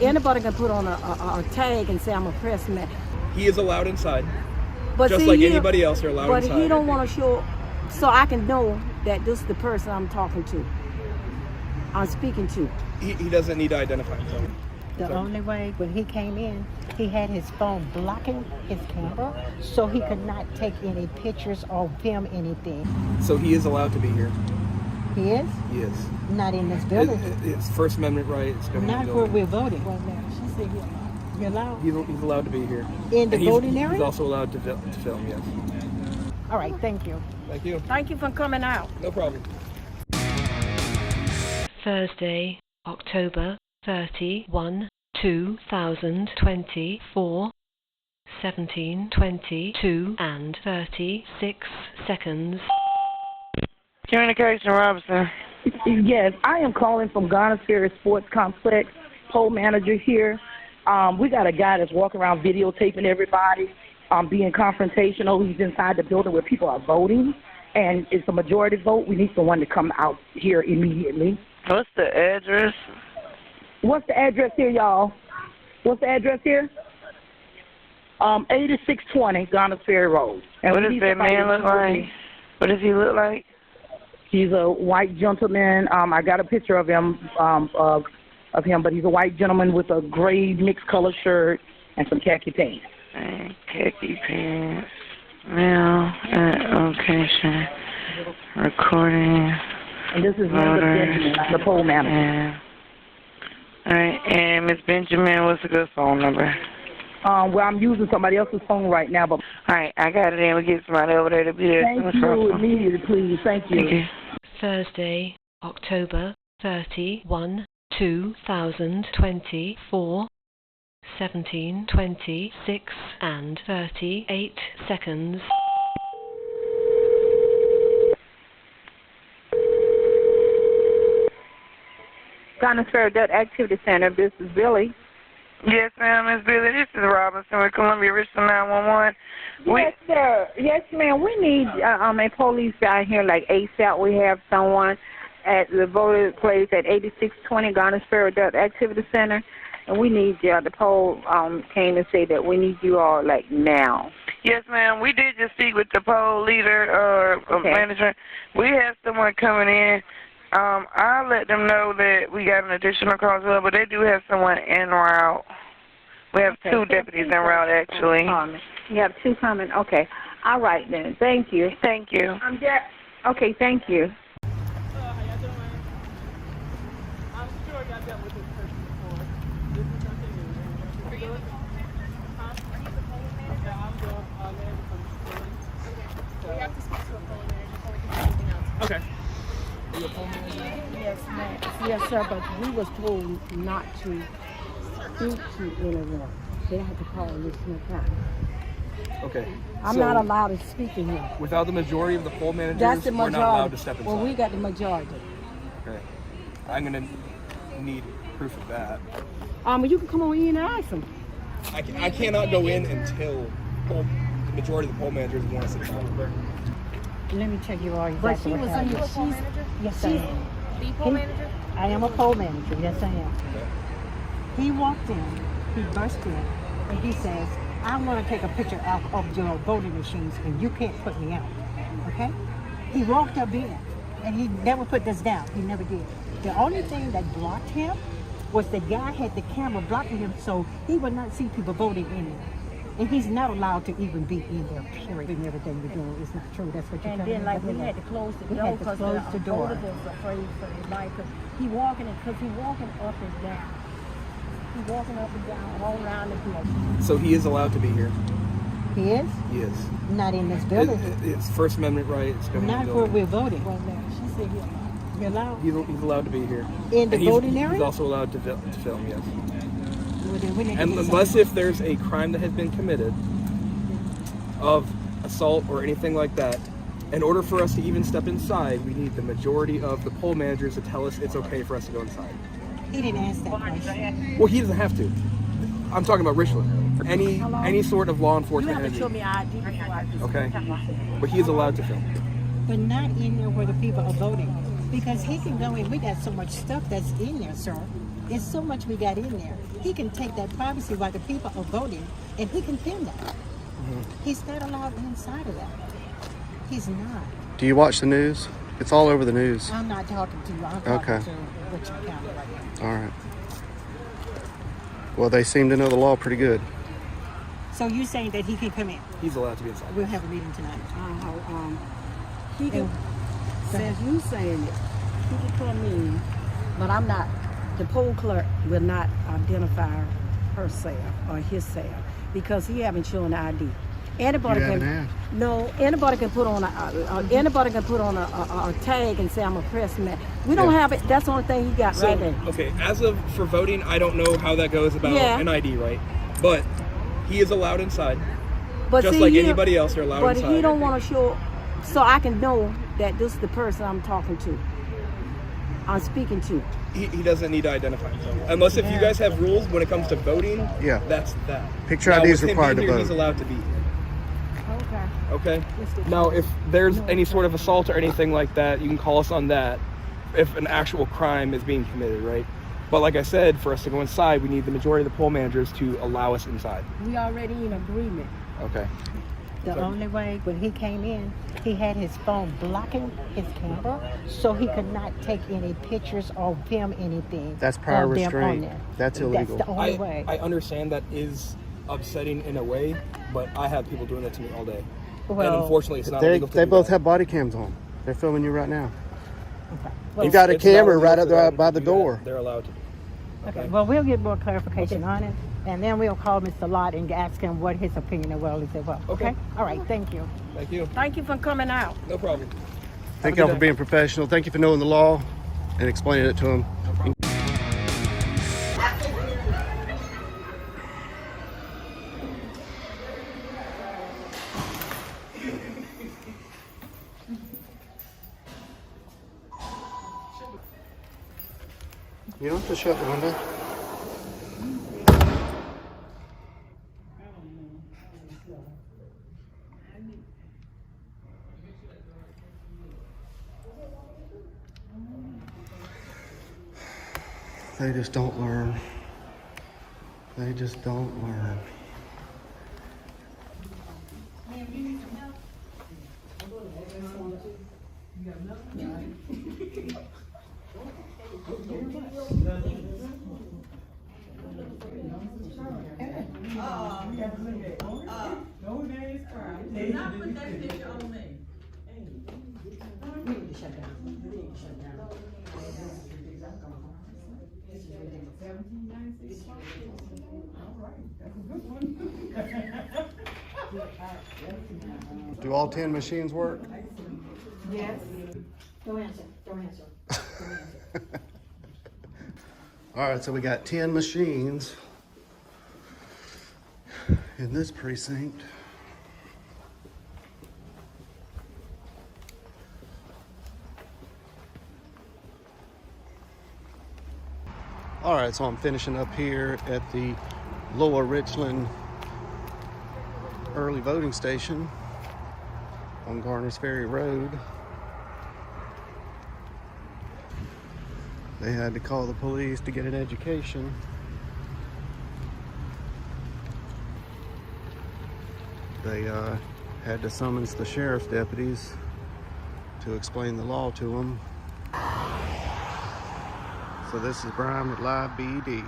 Anybody can put on a tag and say I'm a pressman. He is allowed inside, But just see, like anybody else are allowed but inside. he don't want to show, so I can know that this is the person I'm talking to. I'm speaking to. He doesn't need to identify himself. The only way, when he came in, he had his phone blocking his camera, so he could not take any pictures or film anything. So he is allowed to be here. He is? He is. Not in this building. It's First Amendment right. It's Not where we're voting. She said you're allowed. He's allowed to be here. In the voting area? He's also allowed to film, yes. All right, thank you. Thank you. Thank you for coming out. No problem. Thursday, October 31, 2024, 17:22 and 36 seconds. Communication, Robinson. Yes, I am calling from Garners Ferry Sports Complex, pole manager here. We got a guy that's walking around videotaping everybody, being confrontational. He's inside the building where people are voting, and it's a majority vote. We need someone to come out here immediately. What's the address? What's the address here, y'all? What's the address here? 8620 Garners Ferry Road. And what does that man look like? What does he look like? He's a white gentleman. I got a picture of him, but he's a white gentleman with a gray mixed color shirt and some khaki pants. Khaki pants. Male at location. Recording. And this is Benjamin, the pole manager. All right, and Miss Benjamin, what's a good phone number? Well, I'm using somebody else's phone right now, but... All right, I got it in. We'll get somebody over there to be there. Thank you immediately, please. Thank you. Thank you. Thursday, October 31, 2024, 17:26 and 38 seconds. Garners Ferry Rd Activity Center. This is Billy. Yes, ma'am, Miss Billy. This is Robinson with Columbia Richland 911. Yes, sir. Yes, ma'am. We need a police guy here like ASAP. We have someone at the voting place at 8620 Garners Ferry Rd Activity Center, and we need the poll came and said that we need you all like now. Yes, ma'am. We did just speak with the poll leader or manager. We have someone coming in. I'll let them know that we got an additional call as well, but they do have someone en route. We have two deputies en route, actually. You have two coming? Okay. All right, then. Thank you. Thank you. Okay, thank you. How y'all doing? I'm sure y'all dealt with this person before. This is something new. Are you the poll manager? Huh? Are you the poll manager? Yeah, I'm the manager from the facility. Okay. We have to speak to a poll manager before we can do anything else. Okay. You a poll manager? Yes, ma'am. Yes, sir, but we was told not to speak to anyone. They have to call Richland County. Okay. I'm not allowed to speak to him. Without the majority of the poll managers, That's the majority. we're not allowed to step inside. Well, we got the majority. Okay. I'm going to need proof of that. You can come on in and ask them. I cannot go in until the majority of the poll managers want to sit down. Let me tell you all But exactly she was what in happened. the poll manager? Yes, I am. The poll manager? I am a poll manager. Yes, I am. Okay. He walked in, he burst in, and he says, I want to take a picture of your voting machines, and you can't put me out. Okay? He walked up in, and he never put this down. He never did. The only thing that blocked him was the guy had the camera blocking him, so he would not see people voting in there. And he's not allowed to even be in there, period. And everything you're doing is not true. That's what you're And then, like, we had to close the door because the voter was afraid for his life. He walking up and down. He walking up and down all around the building. So he is allowed to be here. He is? He is. Not in this building. It's First Amendment right. It's Not where we're voting. She said You're allowed? He's allowed to be here. In the voting area? He's also allowed to film, yes. Well, then we need to And do unless something. if there's a crime that has been committed of assault or anything like that, in order for us to even step inside, we need the majority of the poll managers to tell us it's okay for us to go inside. He didn't ask that question. Well, he doesn't have to. I'm talking about Richland. Any sort of law You enforcement have to show entity. me ID before I can Okay. But he is allowed to film. But not in there where the people are voting. Because he can go in. We got so much stuff that's in there, sir. It's so much we got in there. He can take that privacy while the people are voting, and he can pin that. He's not allowed inside of that. He's not. Do you watch the news? It's all over the news. I'm not talking to you. I'm talking to Richland County right now. All right. Well, they seem to know the law pretty good. So you're saying that he can come in? He's allowed to be inside. We'll have a meeting tonight. He can, since you saying it, he can come in, but I'm not, the poll clerk will not identify herself or himself because he haven't shown ID. Anybody You can, haven't asked. no, anybody can put on a tag and say I'm a press man. We don't have it, that's the only thing he got right there. Okay, as of for voting, I don't know how that goes about an ID, right? But he is allowed inside. But just see, like anybody else, they're allowed inside. But he don't want to show, so I can know that this is the person I'm talking to. I'm speaking to. He doesn't need to identify himself. Unless if you guys have rules when it comes to voting, that's that. Picture ID is with him required being to here, vote. He's allowed to be here. Okay. Okay? Now, if there's any sort of assault or anything like that, you can call us on that if an actual crime is being committed, right? But like I said, for us to go inside, we need the majority of the poll managers to allow us inside. We already in agreement. Okay. The only way, when he came in, he had his phone blocking his camera, so he could not take any pictures or film anything. That's prior of them on restraint. there. That's illegal. That's the only way. I understand that is upsetting in a way, but I have people doing that to me all day. Well, and unfortunately, it's not They illegal to do both that. have body cams on. They're filming you right now. Okay. You got a It's not camera illegal right for up there them by to the do that. door. They're allowed to. Okay. Well, we'll get more clarification on it, and then we'll call Mr. Lott and ask him what his opinion is. Well, he said, well, okay. All right. Thank you. Thank you. Thank you for coming out. No problem. Thank y'all for being professional. Thank you for knowing the law and explaining it to them. You don't have to shut the window. They just don't learn. They just don't learn. Do all 10 machines work? Yes. Don't answer. Don't answer. All right, so we got 10 machines in this precinct. All right, so I'm finishing up here at the Lower Richland early voting station on Garners Ferry Road. They had to call the police to get an education. They had to summons the sheriff's deputies to explain the law to them. So this is Brian with Live BED.